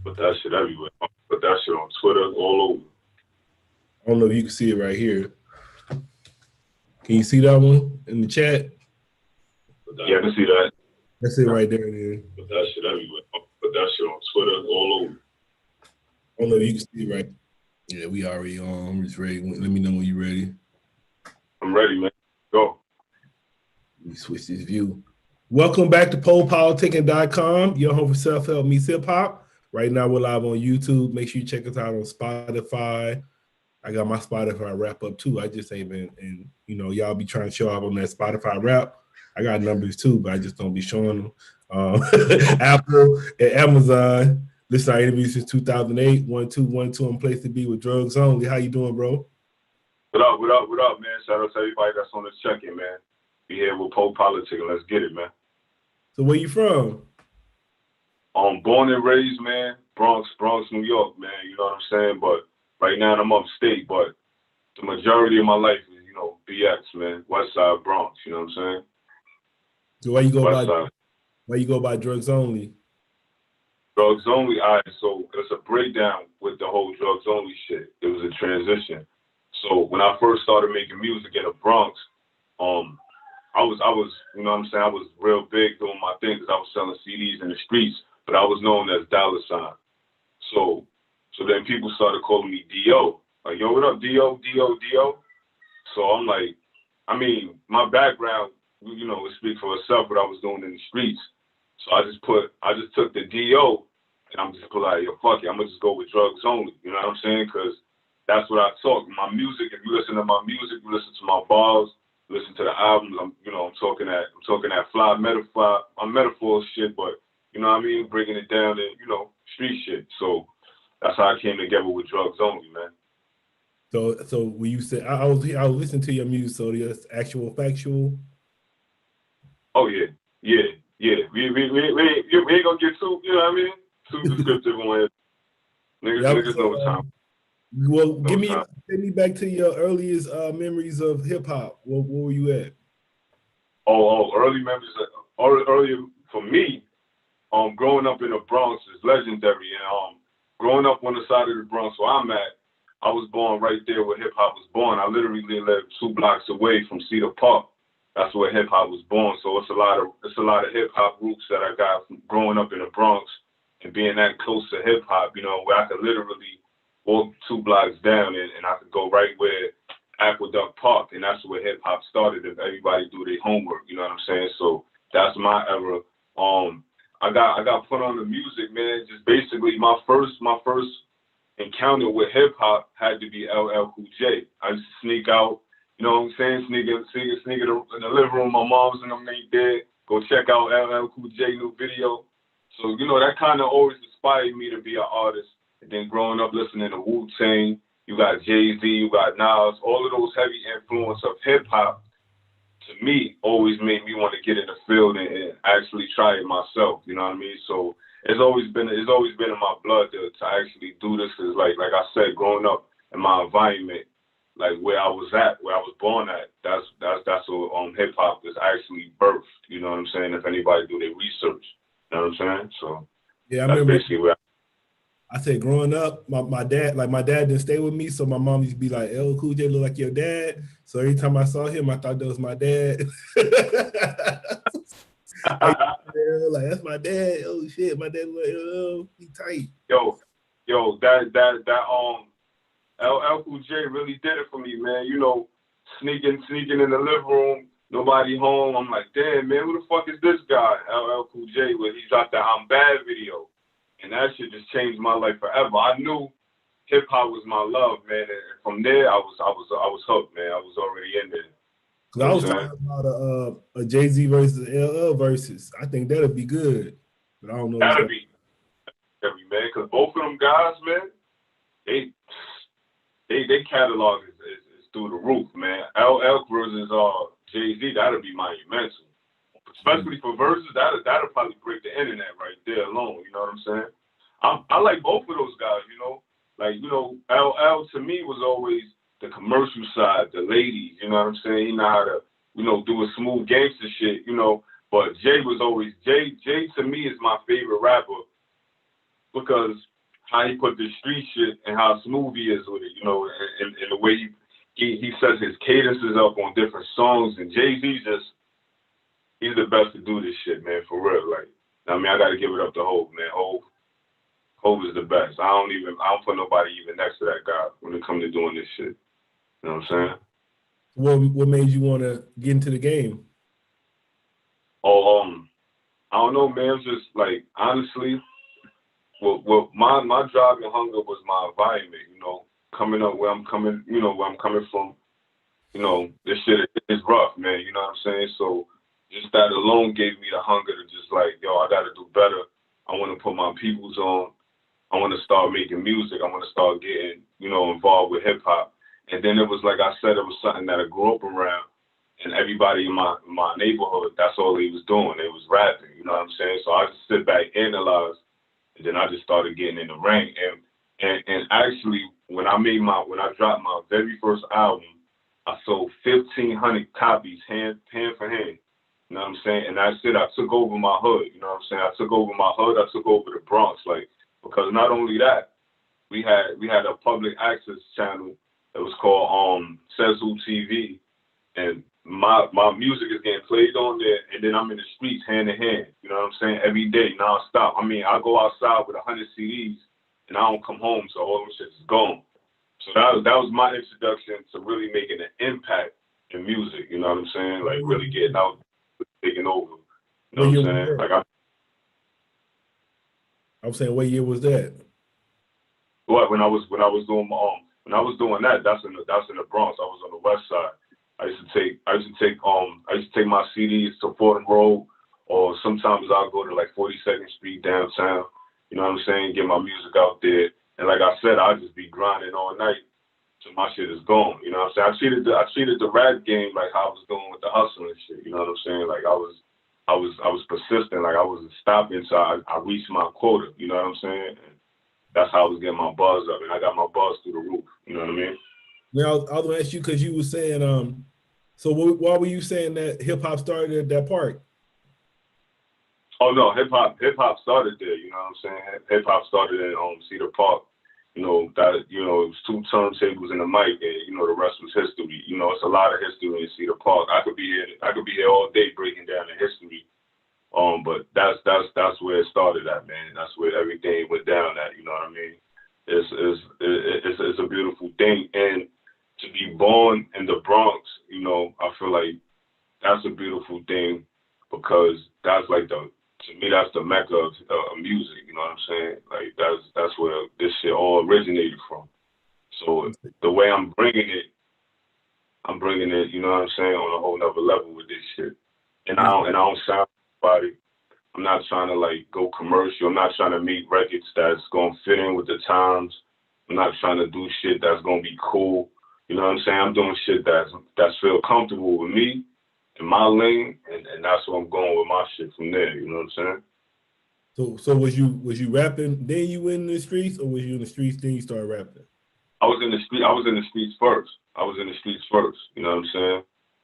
Put that shit everywhere. Put that shit on Twitter, all over. I don't know if you can see it right here. Can you see that one in the chat? Yeah, I can see that. That's it right there, then. Put that shit everywhere. Put that shit on Twitter, all over. I don't know if you can see it right. Yeah, we already on. I'm just ready. Let me know when you're ready. I'm ready, man. Go. Let me switch this view. Welcome back to Po Politickin.com, your home for self-help meets hip-hop. Right now, we're live on YouTube. Make sure you check us out on Spotify. I got my Spotify wrap up, too. I just ain't been, and, you know, y'all be trying to show up on that Spotify wrap. I got numbers, too, but I just don't be showing them. Apple and Amazon. Listen to our interviews since 2008. 1212 on Place to Be with Drugz Only. How you doing, bro? What up, man? Shout out to everybody that's on this check-in, man. Be here with Po Politickin. Let's get it, man. So where you from? Born and raised, man. Bronx, New York, man. You know what I'm saying? But right now I'm upstate, but the majority of my life is, you know, BX, man. West Side Bronx, you know what I'm saying? So why you go by Drugz Only? Drugz Only, all right, so it's a breakdown with the whole Drugz Only shit. It was a transition. So when I first started making music in the Bronx, I was, you know what I'm saying, I was real big doing my thing because I was selling CDs in the streets, but I was known as Dollar Sign. So then people started calling me D.O. Like, yo, what up, D.O., D.O., D.O.? So I'm like, I mean, my background, you know, it speaks for itself what I was doing in the streets. So I just took the D.O. and I'm just like, yo, fuck it, I'm gonna just go with Drugz Only. You know what I'm saying? Because that's what I talk. My music, if you listen to my music, you listen to my bars, listen to the albums, I'm talking that fly metaphor shit, but you know what I mean, bringing it down to, you know, street shit. So that's how I came together with Drugz Only, man. So when you said I was listening to your music, so that's actual factual. Oh yeah. We ain't gonna get too, you know what I mean, too descriptive on it. Niggas know what time. Well, take me back to your earliest memories of hip hop. Where were you at? Early memories. Earlier for me, growing up in the Bronx is legendary. And growing up on the side of the Bronx where I'm at, I was born right there where hip hop was born. I literally lived 2 blocks away from Cedar Park. That's where hip hop was born. So it's a lot of hip hop roots that I got from growing up in the Bronx and being that close to hip hop. You know, where I could literally walk 2 blocks down and I could go right where Aqueduct Park, and that's where hip hop started. If everybody do their homework, you know what I'm saying? So that's my era. I got put on the music, man. Just basically my first encounter with hip hop had to be LL Cool J. I used to sneak out, you know what I'm saying? Sneak in the living room. My mom's and them ain't there. Go check out LL Cool J new video. So you know that kind of always inspired me to be an artist. And then growing up listening to Wu-Tang, you got Jay-Z, you got Nas, all of those heavy influence of hip-hop, to me, always made me want to get in the field and actually try it myself, you know what I mean? So it's always been in my blood to actually do this, because like I said, growing up in my environment, like where I was born at, that's where hip-hop is actually birthed, you know what I'm saying? If anybody do their research, you know what I'm saying? So yeah, I that's remember basically where I said growing up, my dad didn't stay with me, so my mom used to be like, "LL Cool J look like your dad." So every time I saw him, I thought that was my dad. Like, that's my dad. Oh shit, my dad was like, oh, he tight. Yo, that LL Cool J really did it for me, man. You know, sneaking in the living room, nobody home. I'm like, damn, man, who the fuck is this guy? LL Cool J, when he dropped the I'm Bad video. And that shit just changed my life forever. I knew hip hop was my love, man. And from there, I was hooked, man. I was already in there. Cause I was talking about a Jay-Z versus LL versus. I think that'd be good, but I don't know. That'd be, man. Cause both of them guys, man, they catalog is through the roof, man. LL versus Jay-Z, that'd be monumental. Especially for verses, that'll probably break the internet right there alone. You know what I'm saying? I like both of those guys. You know, like, you know, LL to me was always the commercial side, the ladies. You know what I'm saying? He know how to, you know, do a smooth gangster shit. You know, But Jay was always Jay. Jay to me is my favorite rapper because how he put the street shit and how smooth he is with it, you know, and the way he sets his cadences up on different songs. And Jay-Z he's the best to do this shit, man, for real. Like, I mean, I got to give it up to Hov, man. Hov is the best. I don't put nobody even next to that guy when it comes to doing this shit. You know what I'm saying? What made you want to get into the game? Oh, I don't know, man. It's just like, honestly, well, my drive and hunger was my environment, you know, coming up where I'm coming from, you know, this shit is rough, man, you know what I'm saying? So just that alone gave me the hunger to just like, yo, I got to do better. I want to put my peoples on. I want to start making music. I want to start getting, you know, involved with hip hop. And then it was like I said, it was something that I grew up around. And everybody in my neighborhood, that's all they was doing. They was rapping, you know what I'm saying? So I just sit back, analyze, and then I just started getting in the ring. And actually, when I dropped my very first album, I sold 1,500 copies hand for hand. You know what I'm saying? And that's it. I took over my hood. You know what I'm saying? I took over my hood. I took over the Bronx. Like, because not only that, we had a public access channel that was called Sezu TV, and my music is getting played on there, and then I'm in the streets hand in hand. You know what I'm saying? Every day, nonstop. I mean, I go outside with 100 CDs, and I don't come home, so all them shit is gone. So that was my introduction to really making an impact in music. You know what I'm saying? Like really getting out, taking over. You know what I'm saying? Like I'm saying, what year was that? What when I was doing that, that's in the Bronx. I was on the west side. I used to take my CDs to Fordham Road, or sometimes I'll go to like 42nd Street downtown. You know what I'm saying? Get my music out there, and like I said, I'll just be grinding all night till my shit is gone. You know what I'm saying? I treated the rap game like how I was doing with the hustle and shit. You know what I'm saying? Like I was persistent. Like I wasn't stopping until I reached my quota. You know what I'm saying? And that's how I was getting my buzz up, and I got my buzz through the roof. You know what I mean? Now, I was going to ask you because you were saying, so why were you saying that hip hop started at that park? Oh no, hip hop started there. You know what I'm saying? Hip hop started in Cedar Park. You know it was 2 turntables and a mic, and you know the rest was history. You know, it's a lot of history in Cedar Park. I could be here all day breaking down the history. But that's where it started at, man. That's where everything went down at. You know what I mean? It's a beautiful thing, and to be born in the Bronx, you know, I feel like that's a beautiful thing because that's like to me that's the mecca of music. You know what I'm saying? Like that's where this shit all originated from. So the way I'm bringing it, you know what I'm saying, on a whole nother level with this shit. And I don't sound anybody. I'm not trying to like go commercial. I'm not trying to make records that's gonna fit in with the times. I'm not trying to do shit that's gonna be cool. You know what I'm saying? I'm doing shit that's feel comfortable with me in my lane, and that's where I'm going with my shit from there. You know what I'm saying? So was you rapping then you went in the streets, or was you in the streets then you started rapping? I was in the streets first. You know what I'm saying?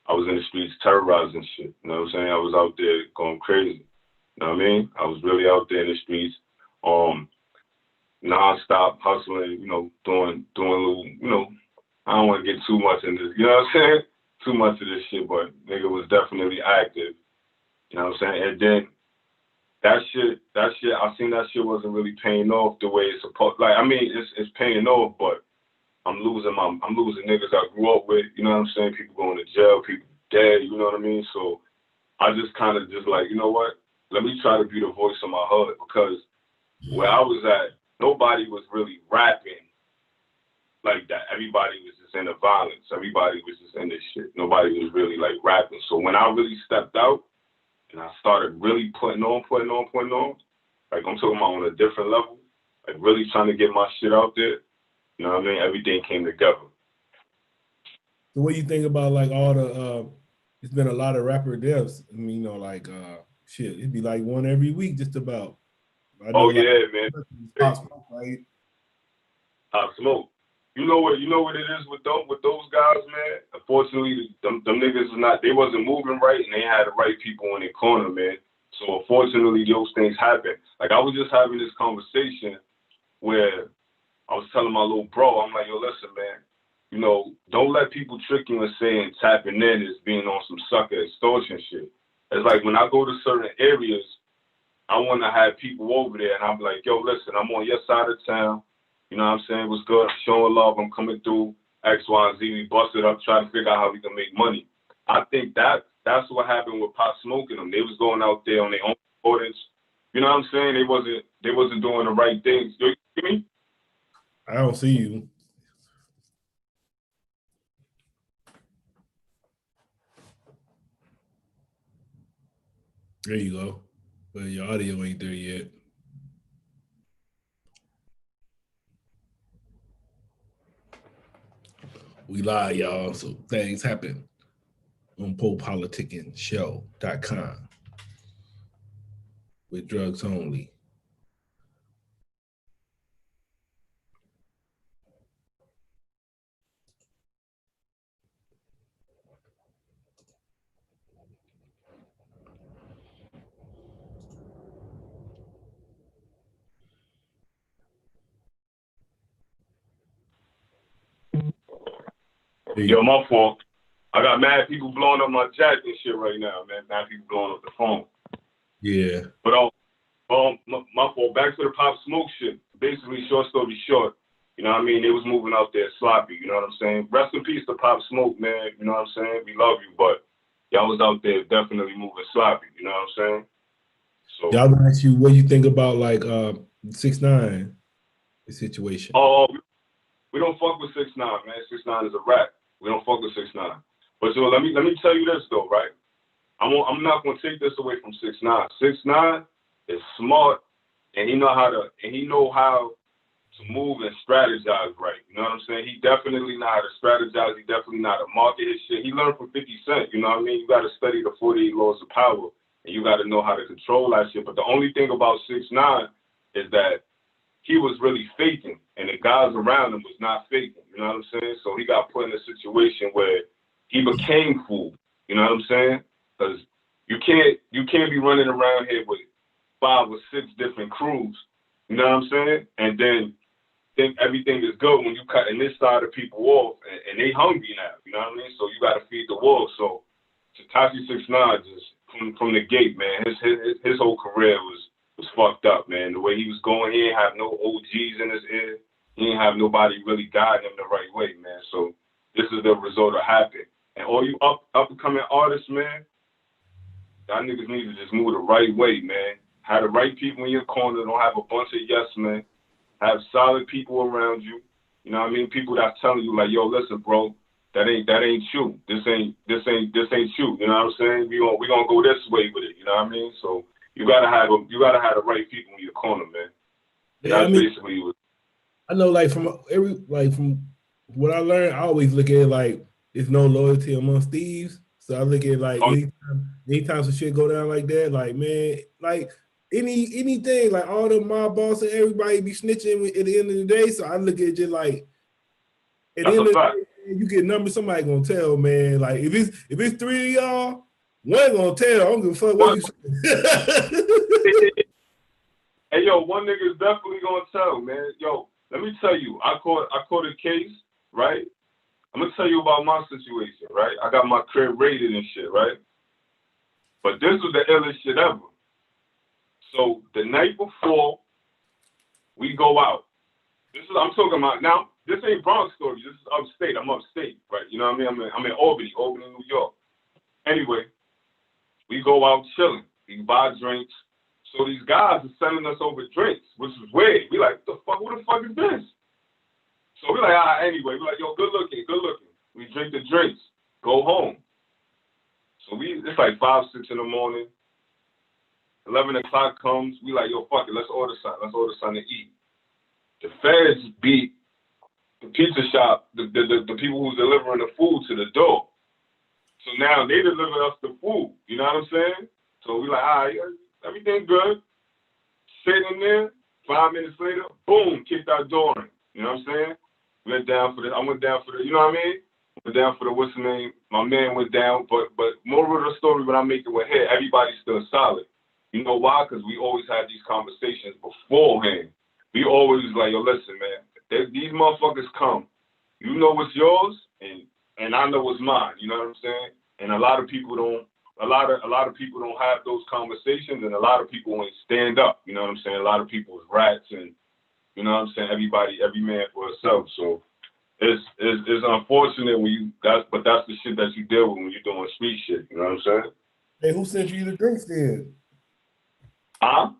I was in the streets terrorizing shit. You know what I'm saying? I was out there going crazy. You know what I mean? I was really out there in the streets, non-stop hustling, you know, doing little, you know, I don't want to get too much in this, you know what I'm saying? Too much of this shit, but nigga was definitely active. You know what I'm saying? And then that shit, I seen that shit wasn't really paying off the way it's supposed. Like, I mean, it's paying off, but I'm losing niggas I grew up with. You know what I'm saying? People going to jail, people dead. You know what I mean? So I just kind of just like, you know what? Let me try to be the voice of my hood, because where I was at, nobody was really rapping like that. Everybody was just into violence. Everybody was just in this shit. Nobody was really like rapping. So when I really stepped out and I started really putting on, like I'm talking about on a different level, like really trying to get my shit out there, you know what I mean? Everything came together. So what do you think about like all the, it's been a lot of rapper deaths. I mean, you know, like, shit, it'd be like one every week just about. Oh, yeah, man. Pop Smoke, right? Pop Smoke. you know what it is with those guys, man. Unfortunately, them niggas is not. They wasn't moving right, and they had the right people in their corner, man. So unfortunately, those things happen. Like I was just having this conversation where I was telling my little bro, I'm like, yo, listen, man. You know, don't let people trick you and saying tapping in is being on some sucker extortion shit. It's like when I go to certain areas, I want to have people over there, and I'm like, yo, listen, I'm on your side of town. You know what I'm saying? What's good? I'm showing love. I'm coming through X, Y, and Z. We busted up, trying to figure out how we can make money. I think that's what happened with Pop Smoke and them. They was going out there on their own orders. You know what I'm saying? They wasn't doing the right things. You hear me? I don't see you. There you go. But your audio ain't there yet. We live, y'all, so things happen on Po Politickin Show.com with Drugz Only. Yo, my fault. I got mad people blowing up my chat and shit right now, man. Mad people blowing up the phone. Yeah. But my fault. Back to the Pop Smoke shit. Basically, short story short, you know what I mean? They was moving out there sloppy, you know what I'm saying? Rest in peace to Pop Smoke, man. You know what I'm saying? We love you, but y'all was out there definitely moving sloppy, you know what I'm saying? So y'all gonna ask you what you think about like 6ix9ine situation. Oh, we don't fuck with 6ix9ine, man. 6ix9ine is a rat. We don't fuck with 6ix9ine. But so let me tell you this though, right? I'm not gonna take this away from 6ix9ine. 6ix9ine is smart, and he know how to move and strategize right. You know what I'm saying? He definitely know how to strategize. He definitely know how to market his shit. He learned from 50 Cent. You know what I mean? You got to study the 48 laws of power, and you got to know how to control that shit. But the only thing about 6ix9ine is that he was really faking, and the guys around him was not faking. You know what I'm saying? So he got put in a situation where he became fooled. You know what I'm saying? Because you can't be running around here with 5 or 6 different crews. You know what I'm saying? And then think everything is good when you cutting this side of people off, and they hungry now. You know what I mean? So you got to feed the wolves. So Tekashi 6ix9ine just from the gate, man, his whole career was fucked up, man. The way he was going, he didn't have no OGs in his ear. He didn't have nobody really guiding him the right way, man. So this is the result of happening. And all you up and coming artists, man, y'all niggas need to just move the right way, man. Have the right people in your corner. Don't have a bunch of yes men. Have solid people around you. You know what I mean? People that's telling you like, yo, listen, bro, that ain't you. This ain't you. You know what I'm saying? We gonna go this way with it. You know what I mean? So you gotta have the right people in your corner, man. Yeah, That's basically what. I know, like from what I learned, I always look at it like there's no loyalty amongst thieves. So I look at it like anytime some shit go down like that, like man, like anything, like all the mob bosses, everybody be snitching at the end of the day. So I look at it just like at the end of the day, you get numbers, somebody gonna tell, man. Like if it's 3 of y'all, one gonna tell. I don't give a fuck what you say. Hey yo, one nigga is definitely gonna tell, man. Yo, let me tell you, I caught a case, right? I'm gonna tell you about my situation, right? I got my crib raided and shit, right? But this was the illest shit ever. So the night before we go out, I'm talking about now. This ain't Bronx story. This is upstate. I'm upstate, right? You know what I mean? I'm in Albany, New York. Anyway, we go out chilling. We buy drinks. So these guys are sending us over drinks, which is weird. We like, what the fuck is this? So we like, anyway, we like, yo, good looking. We drink the drinks, go home. So it's like 5, 6 in the morning. 11 o'clock comes. We like, yo, fuck it, let's order something to eat. The feds beat the pizza shop, the people who's delivering the food to the door. So now they deliver us the food. You know what I'm saying? So we like, all right, everything good. Sitting there, 5 minutes later, boom, kicked our door in. You know what I'm saying? went down for the. I went down for the. You know what I mean? Went down for the what's the name? My man went down, but moral of the story, when I make it with here, everybody's still solid. You know why? Because we always had these conversations beforehand. We always like, yo, listen, man, these motherfuckers come. You know what's yours, and I know what's mine. You know what I'm saying? And a lot of people don't. A lot of people don't have those conversations, and a lot of people ain't stand up. You know what I'm saying? A lot of people is rats, and you know what I'm saying. Every man for himself. So it's unfortunate when you but that's the shit that you deal with when you're doing street shit. You know what I'm saying? Hey, who sent you the drinks then? Huh?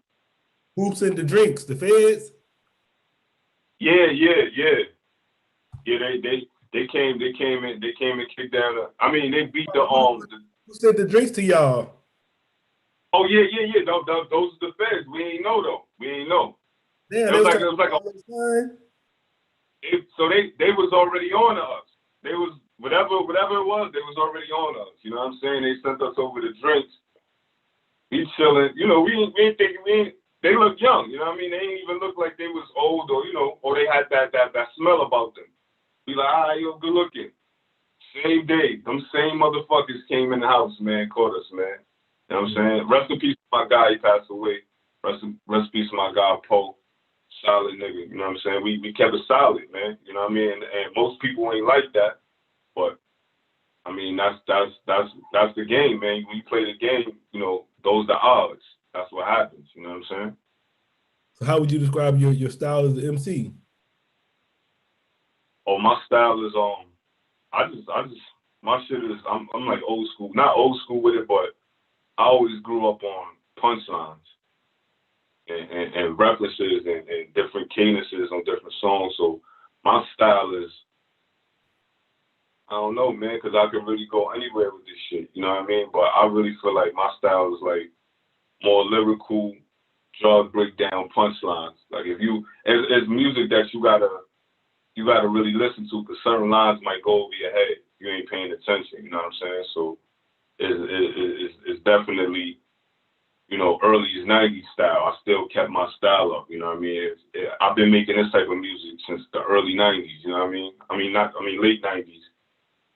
Who sent the drinks? The feds? Yeah. They came and kicked down they beat the Who sent the drinks to y'all? Oh yeah. Those are the feds. We ain't know though. We ain't know. Yeah, it was like so they was already on us. They was whatever it was, they was already on us. You know what I'm saying? They sent us over the drinks. We chilling. You know, we ain't thinking they look young. You know what I mean? They ain't even look like they was old or they had that smell about them. Be like, all right, you're good looking. Same day, them same motherfuckers came in the house, man, caught us, man. You know what I'm saying? Rest in peace to my guy, he passed away. Rest in peace to my guy, Po. Solid nigga, you know what I'm saying? We kept it solid, man. You know what I mean? And most people ain't like that, but I mean that's the game, man. When you play the game, you know, those are the odds. That's what happens, you know what I'm saying? So how would you describe your style as an MC? Oh, my style is I just my shit is I'm like old school. Not old school with it, but I always grew up on punchlines and references and different cadences on different songs. So my style is, I don't know, man, because I can really go anywhere with this shit. You know what I mean? But I really feel like my style is like more lyrical, drug breakdown punchlines. Like if you, it's music that you gotta really listen to, because certain lines might go over your head if you ain't paying attention. You know what I'm saying? So it's definitely, you know, early 90s style. I still kept my style up. You know what I mean? I've been making this type of music since the early 90s. You know what I mean? Late 90s.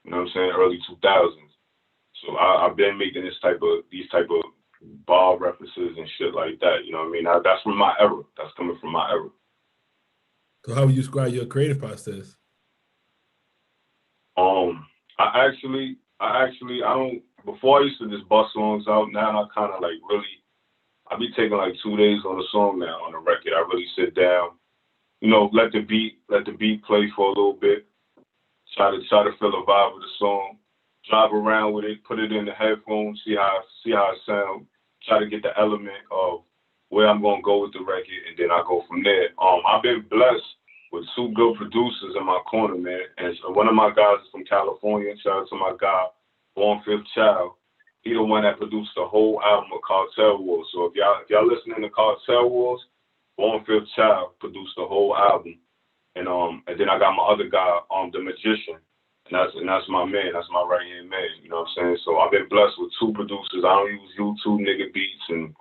You know what I'm saying? Early 2000s. So I've been making these type of bar references and shit like that. You know what I mean? That's from my era. That's coming from my era. So how would you describe your creative process? I don't, before I used to just bust songs out. Now I kind of like really, I be taking like 2 days on a song now, on a record. I really sit down, you know, let the beat play for a little bit, try to feel the vibe of the song, drive around with it, put it in the headphones, see how it sounds, try to get the element of where I'm gonna go with the record, and then I go from there. I've been blessed with 2 good producers in my corner, man. And one of my guys is from California. Shout out to my guy, Born Fifth Child. He the one that produced the whole album of Cartel Walls. So if y'all listening to Cartel Walls, Born Fifth Child produced the whole album. And then I got my other guy, The Magician. And that's my man. That's my right hand man. You know what I'm saying? So I've been blessed with 2 producers. I don't use YouTube nigga beats and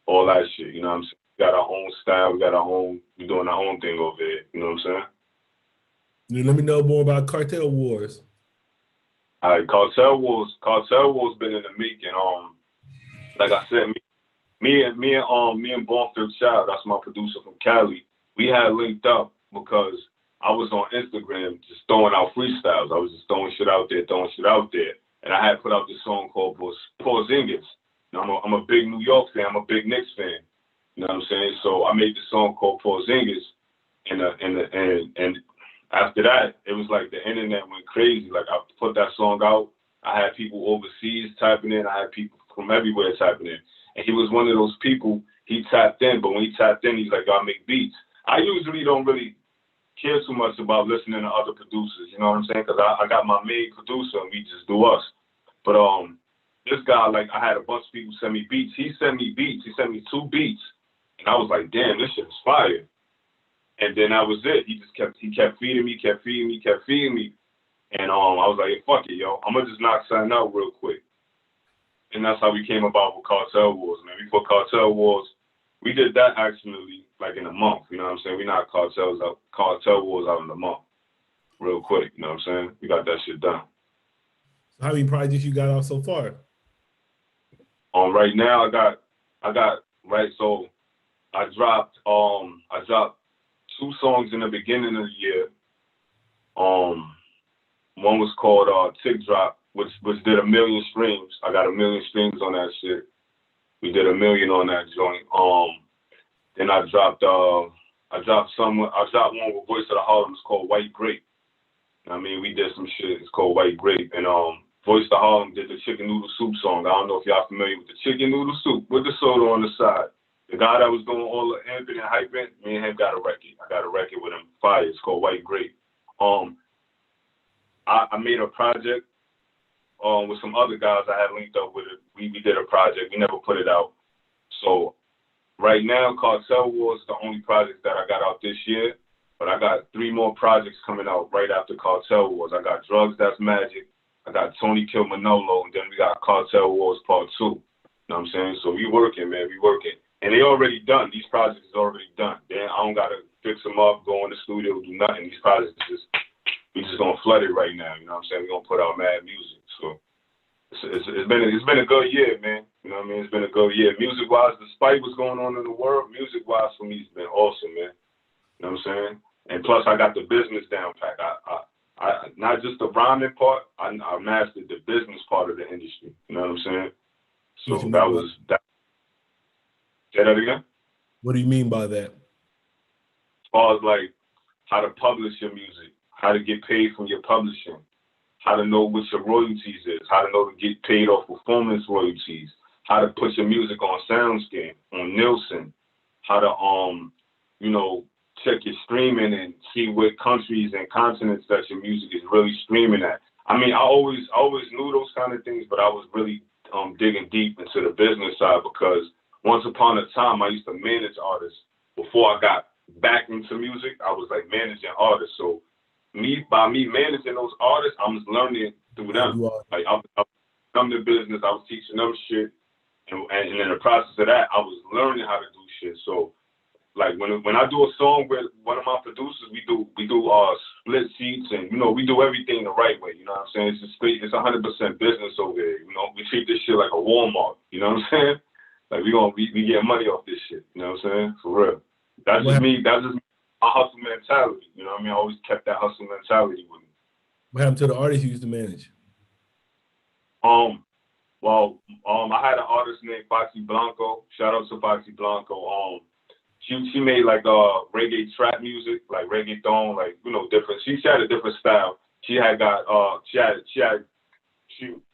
all that shit. You know what I'm saying? We got our own style. We doing our own thing over here. You know what I'm saying? Let me know more about Cartel Wars. All right, Cartel Walls been in the making. Like I said, me and Born Fifth Child, that's my producer from Cali. We had linked up because I was on Instagram just throwing out freestyles. I was just throwing shit out there. And I had put out this song called Po Politickin. I'm a big New York fan. I'm a big Knicks fan. You know what I'm saying? So I made this song called Po Politickin, and after that, it was like the internet went crazy. Like I put that song out, I had people overseas typing in, I had people from everywhere typing in. And he was one of those people, he tapped in, but when he tapped in, he's like, I make beats. I usually don't really care too much about listening to other producers, you know what I'm saying? Because I got my main producer and we just do us. But this guy, like, I had a bunch of people send me beats. He sent me 2 beats. And I was like, damn, this shit is fire. And then that was it. He kept feeding me. And I was like, hey, fuck it, yo. I'm gonna just knock something out real quick. And that's how we came about with Cartel Wars, man. We put Cartel Wars. We did that actually like in a month. You know what I'm saying? We knocked Cartel Wars out in a month. real quick. You know what I'm saying? We got that shit done. So how many projects you got out so far? Right now I got right. So I dropped 2 songs in the beginning of the year. One was called Tick Drop, which did 1 million streams. I got 1 million streams on that shit. We did 1 million on that joint. Then I dropped one with Voice of the Harlem. It's called White Grape. I mean, we did some shit. It's called White Grape. And Voice of the Harlem did the Chicken Noodle Soup song. I don't know if y'all familiar with the Chicken Noodle Soup with the soda on the side. The guy that was doing all the amping and hyping, me and him got a record. I got a record with him. Fire. It's called White Grape. I made a project with some other guys I had linked up with it. We did a project. We never put it out. So right now, Cartel Walls is the only project that I got out this year. But I got 3 more projects coming out right after Cartel Walls. I got Drugz That's Magic. I got Tony Kill Manolo. And then we got Cartel Walls Part 2. You know what I'm saying? So we working, man. We working. And they already done. These projects is already done. Then I don't got to fix them up, go in the studio, do nothing. These projects we just gonna flood it right now. You know what I'm saying? We're gonna put out mad music. So it's been a good year, man. You know what I mean? It's been a good year. Music wise, despite what's going on in the world, music wise for me it's been awesome, man. You know what I'm saying? And plus I got the business down pat. I not just the rhyming part, I mastered the business part of the industry. You know what I'm saying? So that was that. Say that again? What do you mean by that? As far as like how to publish your music, how to get paid from your publishing, how to know what your royalties is, how to know to get paid off performance royalties, how to put your music on SoundScan, on Nielsen, how to check your streaming and see what countries and continents that your music is really streaming at. I mean, I always knew those kind of things, but I was really digging deep into the business side because once upon a time I used to manage artists. Before I got back into music, I was like managing artists. So by me managing those artists, I was learning through them. Like I was in the business, I was teaching them shit, and in the process of that, I was learning how to do shit. So like when I do a song with one of my producers, we do split seats and we do everything the right way. You know what I'm saying? It's 100% business over here. We treat this shit like a Walmart. You know what I'm saying? Like we get money off this shit. You know what I'm saying? For real. That's just me. That's just my hustle mentality. You know what I mean? I always kept that hustle mentality with me. What happened to the artists you used to manage? I had an artist named Foxy Blanco. Shout out to Foxy Blanco. She made like reggae trap music, like reggaeton, like different. She had a different style. She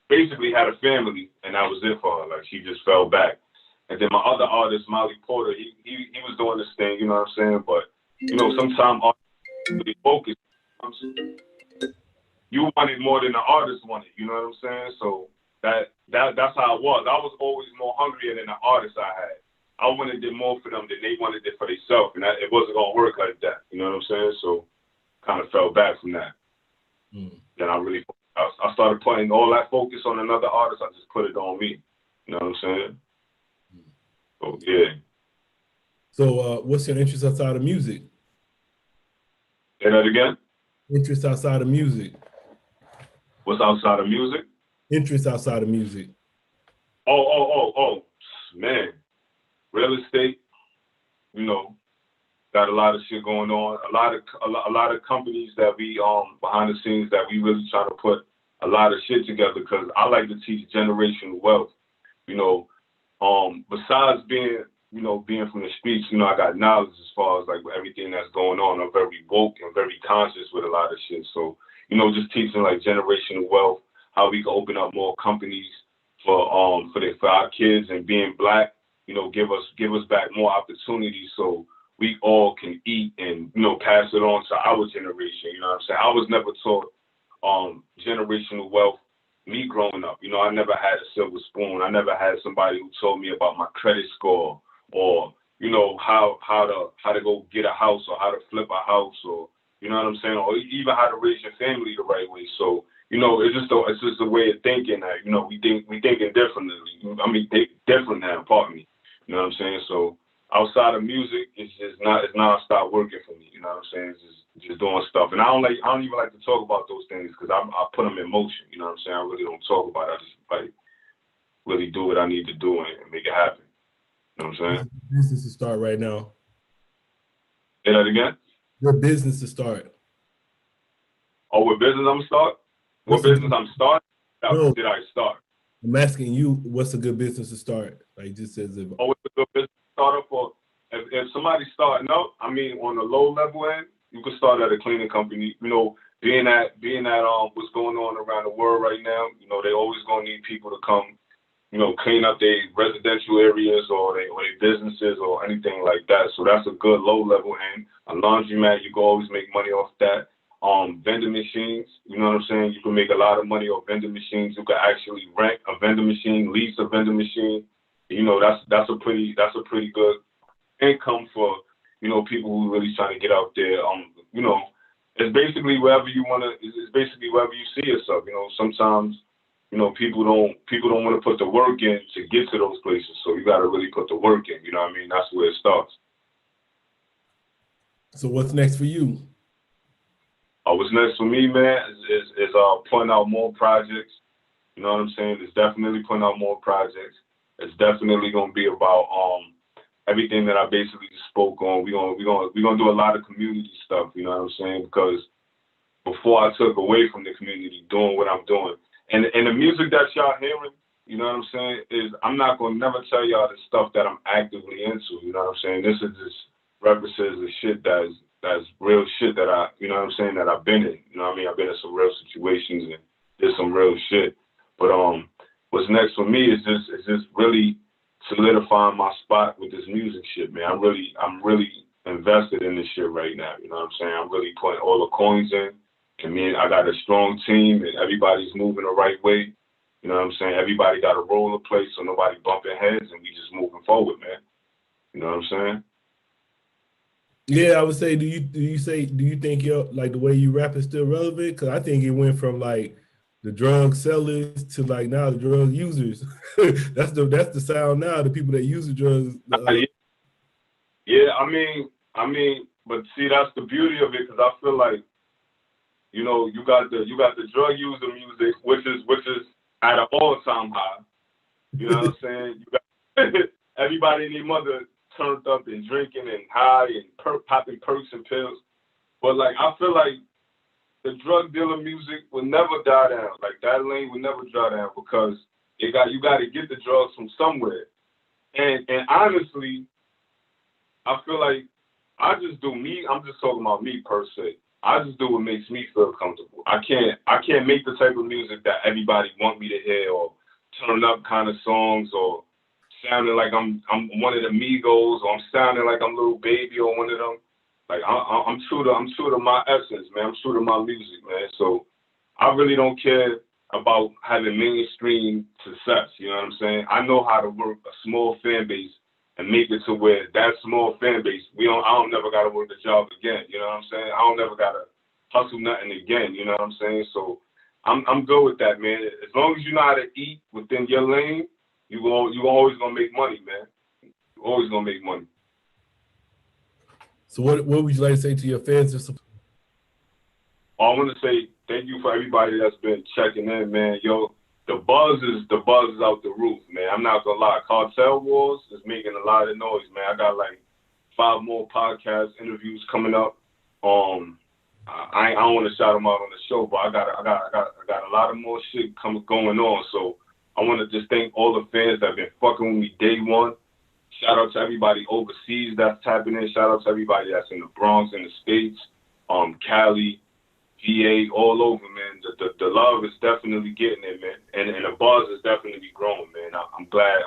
basically had a family, and that was it for her. Like she just fell back. And then my other artist, Molly Porter, he was doing this thing, you know what I'm saying? But sometimes artists really focus. You wanted more than the artist wanted, you know what I'm saying? So that's how it was. I was always more hungrier than the artist I had. I wanted it more for them than they wanted it for themselves, and it wasn't gonna work like that. You know what I'm saying? So kind of fell back from that. Then I started putting all that focus on another artist. I just put it on me. You know what I'm saying? So yeah. So what's your interest outside of music? Say that again? Interest outside of music. What's outside of music? Interest outside of music. Oh, man. Real estate, got a lot of shit going on. A lot of companies that we behind the scenes that we really try to put a lot of shit together because I like to teach generational wealth. Besides being from the streets, I got knowledge as far as like everything that's going on. I'm very woke and very conscious with a lot of shit. So, just teaching like generational wealth, how we can open up more companies for our kids, and being Black, give us back more opportunities so we all can eat and, pass it on to our generation. You know what I'm saying? I was never taught generational wealth, me growing up. I never had a silver spoon. I never had somebody who told me about my credit score or, how to go get a house or how to flip a house or, you know what I'm saying? Or even how to raise your family the right way. So, it's just a way of thinking that, we thinking differently. I mean, different now, pardon me. You know what I'm saying? So outside of music, it's not stop working for me. You know what I'm saying? just doing stuff. And I don't even like to talk about those things because I put them in motion. You know what I'm saying? I really don't talk about it. I just like really do what I need to do and make it happen. You know what I'm saying? Business to start right now. Say that again? Your business to start. Oh, what business I'm gonna start? What business I'm starting? No. Did I start? I'm asking you, what's a good business to start? Like just as if. Oh, it's a good business to start up for. If somebody's starting up, I mean, on the low level end, you could start at a cleaning company. You know, being that what's going on around the world right now, you know, they always gonna need people to come, you know, clean up their residential areas or their businesses or anything like that. So that's a good low level end. A laundromat, you can always make money off that. Vending machines, you know what I'm saying? You can make a lot of money off vending machines. You can actually rent a vending machine, lease a vending machine. You know, that's a pretty good income for, you know, people who really trying to get out there. You know, it's basically wherever you wanna. It's basically wherever you see yourself. You know, sometimes, you know, people don't want to put the work in to get to those places. So you got to really put the work in. You know what I mean? That's where it starts. So what's next for you? What's next for me, man, is putting out more projects. You know what I'm saying? It's definitely putting out more projects. It's definitely gonna be about everything that I basically just spoke on. We're gonna do a lot of community stuff. You know what I'm saying? Because before I took away from the community, doing what I'm doing, and the music that y'all hearing, you know what I'm saying, is I'm not gonna never tell y'all the stuff that I'm actively into. You know what I'm saying? This is just references the shit that's real shit that you know what I'm saying, that I've been in. You know what I mean? I've been in some real situations and did some real shit. But what's next for me is just really solidifying my spot with this music shit, man. I'm really invested in this shit right now. You know what I'm saying? I'm really putting all the coins in. And I got a strong team and everybody's moving the right way. You know what I'm saying? Everybody got a role to play so nobody bumping heads and we just moving forward, man. You know what I'm saying? Yeah, I would say, do you think like the way you rap is still relevant? Because I think it went from like the drug sellers to like now the drug users. that's the sound now. The people that use the drugs. Yeah, I mean, but see, that's the beauty of it because I feel like, you know, you got the drug user music, which is at an all-time high. You know what I'm saying? You got everybody and their mother turned up and drinking and high and popping perks and pills. But like, I feel like the drug dealer music will never die down. Like that lane will never die down because you got to get the drugs from somewhere. And honestly, I feel like I just do me. I'm just talking about me per se. I just do what makes me feel comfortable. I can't make the type of music that everybody want me to hear or turn up kind of songs or sounding like I'm one of the Migos or I'm sounding like I'm Lil Baby or one of them. Like I'm true to my essence, man. I'm true to my music, man. So I really don't care about having mainstream success. You know what I'm saying? I know how to work a small fan base and make it to where that small fan base, I don't never gotta work the job again. You know what I'm saying? I don't never gotta hustle nothing again. You know what I'm saying? So I'm good with that, man. As long as you know how to eat within your lane, you always gonna make money, man. You always gonna make money. So what would you like to say to your fans? I want to say thank you for everybody that's been checking in, man. Yo, the buzz is out the roof, man. I'm not gonna lie. Cartel Walls is making a lot of noise, man. I got like 5 more podcast interviews coming up. I don't want to shout them out on the show, but I got a lot of more shit going on. So I want to just thank all the fans that have been fucking with me day one. Shout out to everybody overseas that's tapping in. Shout out to everybody that's in the Bronx, in the States, Cali, VA, all over, man. The love is definitely getting it, man. And the buzz is definitely growing, man. I'm glad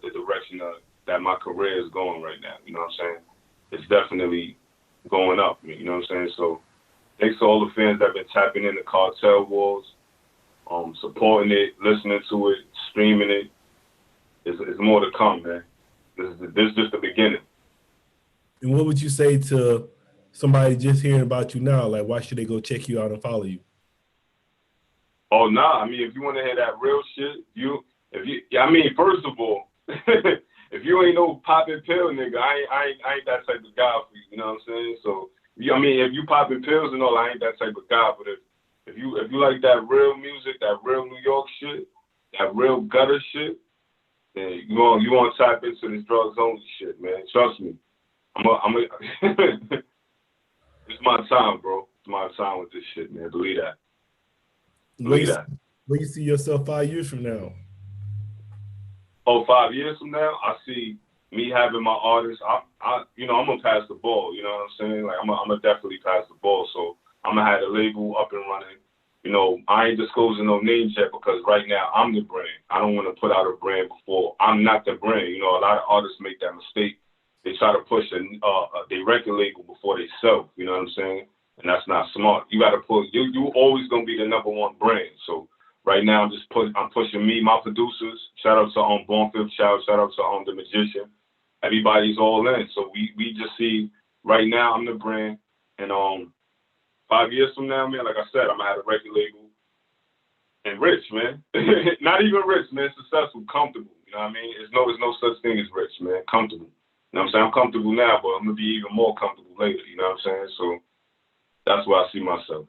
the direction that my career is going right now. You know what I'm saying? It's definitely going up, you know what I'm saying? So thanks to all the fans that have been tapping in the Cartel Walls, supporting it, listening to it, streaming it. There's more to come, man. This is just the beginning. And what would you say to somebody just hearing about you now? Like, why should they go check you out and follow you? Oh, nah. I mean, if you want to hear that real shit, first of all, if you ain't no popping pill nigga, I ain't that type of guy for you. You know what I'm saying? So I mean, if you popping pills and all, I ain't that type of guy. But if you like that real music, that real New York shit, that real gutter shit, then you want to tap into this Drugz Only shit, man. Trust me. It's my time, bro. It's my time with this shit, man. Believe that. Where you see yourself 5 years from now? Oh, 5 years from now, I see me having my artists. I'm gonna pass the ball. You know what I'm saying? Like I'm gonna definitely pass the ball. So I'm gonna have the label up and running. You know, I ain't disclosing no names yet because right now I'm the brand. I don't want to put out a brand before I'm not the brand. You know, a lot of artists make that mistake. They try to push a record label before they sell. You know what I'm saying? And that's not smart. You got to put you always gonna be the #1 brand. So right now I'm pushing me, my producers. Shout out to Born Fifth Child. Shout out to The Magician. Everybody's all in. So we just see right now I'm the brand, and 5 years from now, man, like I said, I'm gonna have a record label and rich, man. Not even rich, man. Successful, comfortable. You know what I mean? There's no such thing as rich, man. Comfortable. You know what I'm saying? I'm comfortable now, but I'm gonna be even more comfortable later. You know what I'm saying? So that's where I see myself. All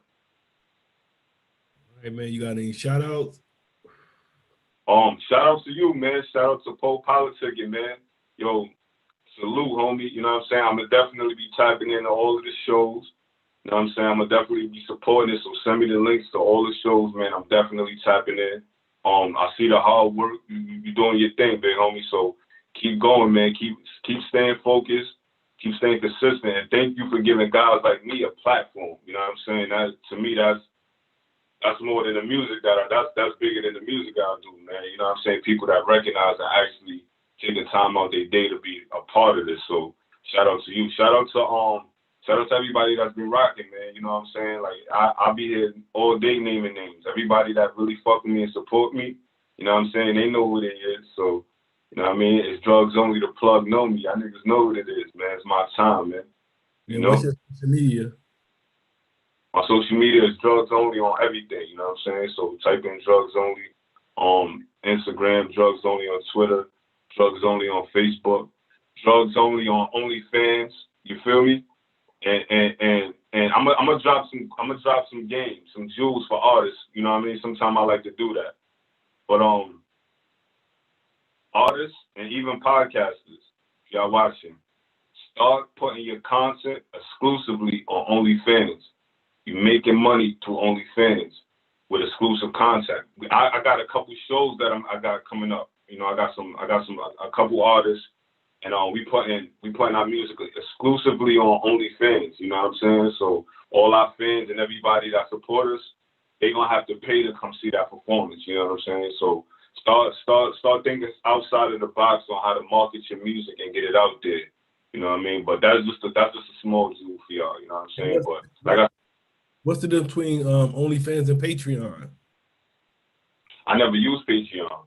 right, man. You got any shout outs? Shout out to you, man. Shout out to Po Politickin, man. Yo, salute, homie. You know what I'm saying? I'm gonna definitely be tapping into all of the shows. You know what I'm saying? I'm gonna definitely be supporting it. So send me the links to all the shows, man. I'm definitely tapping in. I see the hard work. You're doing your thing, big homie. So keep going, man. Keep staying focused. Keep staying consistent. And thank you for giving guys like me a platform. You know what I'm saying? That to me, that's more than the music that's bigger than the music I do, man. You know what I'm saying? People that recognize and actually take the time out their day to be a part of this. So shout out to you. Shout out to everybody that's been rocking, man. You know what I'm saying? Like I'll be here all day naming names. Everybody that really fuck with me and support me, you know what I'm saying? They know who they is. So, you know what I mean? It's Drugz Only. The plug know me. Y'all niggas know what it is, man. It's my time, man. You know? What's your social media? My social media is Drugz Only on everything, you know what I'm saying? So type in Drugz Only on Instagram, Drugz Only on Twitter, Drugz Only on Facebook, Drugz Only on OnlyFans. You feel me? And I'm gonna drop some games, some jewels for artists. You know what I mean? Sometimes I like to do that. But artists and even podcasters, if y'all watching, start putting your content exclusively on OnlyFans. You're making money through OnlyFans with exclusive content. I got a couple shows that I got coming up. You know, I got a couple artists, and we putting our music exclusively on OnlyFans. You know what I'm saying? So all our fans and everybody that support us, they gonna have to pay to come see that performance. You know what I'm saying? So start thinking outside of the box on how to market your music and get it out there. You know what I mean? But that's just a small jewel for y'all. You know what I'm saying? But like what's the difference between OnlyFans and Patreon? I never used Patreon.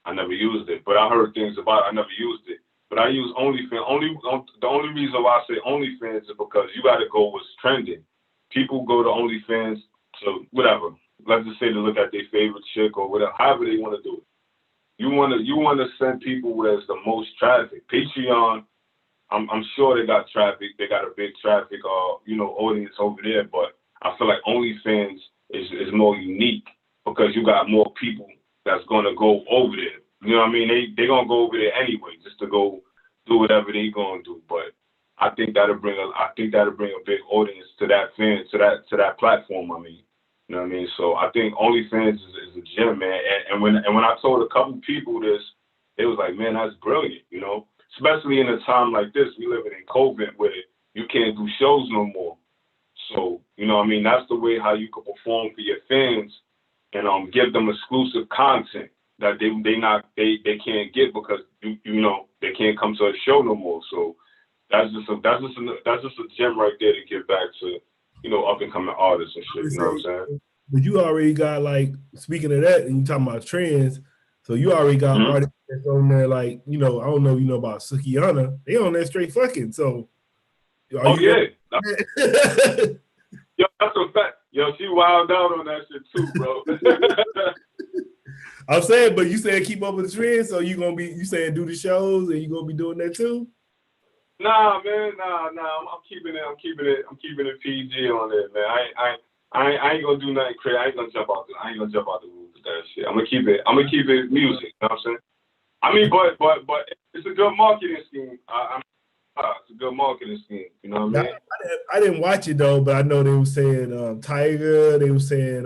I never used it, but I heard things about it. I never used it. But I use OnlyFans. The only reason why I say OnlyFans is because you got to go what's trending. People go to OnlyFans to whatever. Let's just say to look at their favorite chick or whatever, however they want to do it. You want to send people where there's the most traffic. Patreon, I'm sure they got traffic. They got a big traffic, audience over there. But I feel like OnlyFans is more unique because you got more people that's gonna go over there. You know what I mean? They gonna go over there anyway, just to go do whatever they gonna do. But I think that'll bring a big audience to that platform. I mean, you know what I mean? So I think OnlyFans is a gem, man. And when I told a couple people this, they was like, man, that's brilliant. You know, especially in a time like this, we living in COVID where you can't do shows no more. So you know what I mean? That's the way how you can perform for your fans and give them exclusive content that they can't get because you know they can't come to a show no more. So that's just a gem right there to give back to up and coming artists and shit. You know what I'm saying? But you already got, like, speaking of that, and you talking about trends, so you already got artists that's on there, like, I don't know if you know about Sukihana. They on there straight fucking. So yeah. Yo, that's a fact. Yo, she wild out on that shit too, bro. I'm saying, but you saying keep up with the trends, so you saying do the shows and you gonna be doing that too? Nah, man, nah. I'm keeping it PG on it, man. I ain't gonna do nothing crazy. I ain't gonna jump out the roof with that shit. I'm gonna keep it music. You know what I'm saying? I mean, but it's a good marketing scheme. It's a good marketing scheme. You know what I mean? I didn't watch it though, but I know they were saying Tiger. They were saying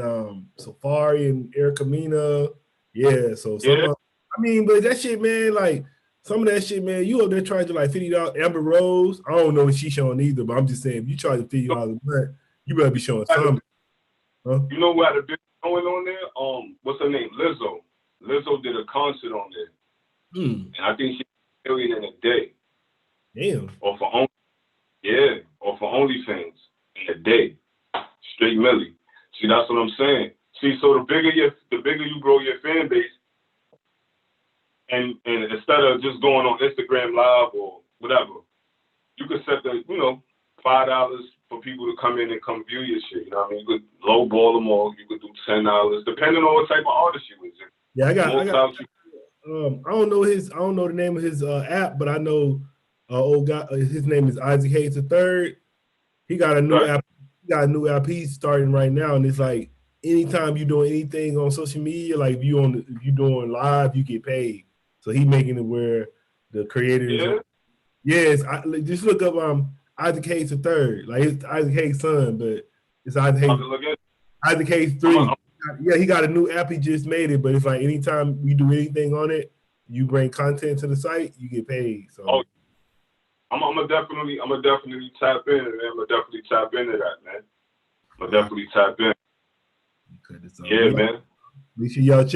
Safari and Erica Mena. Yeah, so I mean, but that shit, man, like some of that shit, man, you up there charging like $50. Amber Rose, I don't know what she's showing either, but I'm just saying, if you charge $50 a month, you better be showing something. Huh? You know what had a big going on there? What's her name? Lizzo. Lizzo did a concert on there, and I think she did $1 million in a day. Damn. Or for OnlyFans in a day, straight milli. See, that's what I'm saying. See, so the bigger you grow your fan base, and instead of just going on Instagram Live or whatever, you could set the $5 for people to come in and come view your shit. You know what I mean? You could lowball them, or you could do $10, depending on what type of artist you is. Yeah, I got I don't know the name of his app, but I know old guy. His name is Isaac Hayes III. He got a new app. He got a new app he's starting right now, and it's like anytime you doing anything on social media, like if you doing live, you get paid. So he making it where the creators. Yes, just look up Isaac Hayes III. Like it's Isaac Hayes' son, but it's Isaac Hayes III. Yeah, he got a new app. He just made it, but it's like anytime we do anything on it, you bring content to the site, you get paid. So I'm gonna definitely tap in, man. I'm gonna definitely tap into that, man. I'm gonna definitely tap in. Yeah, man. Make sure y'all check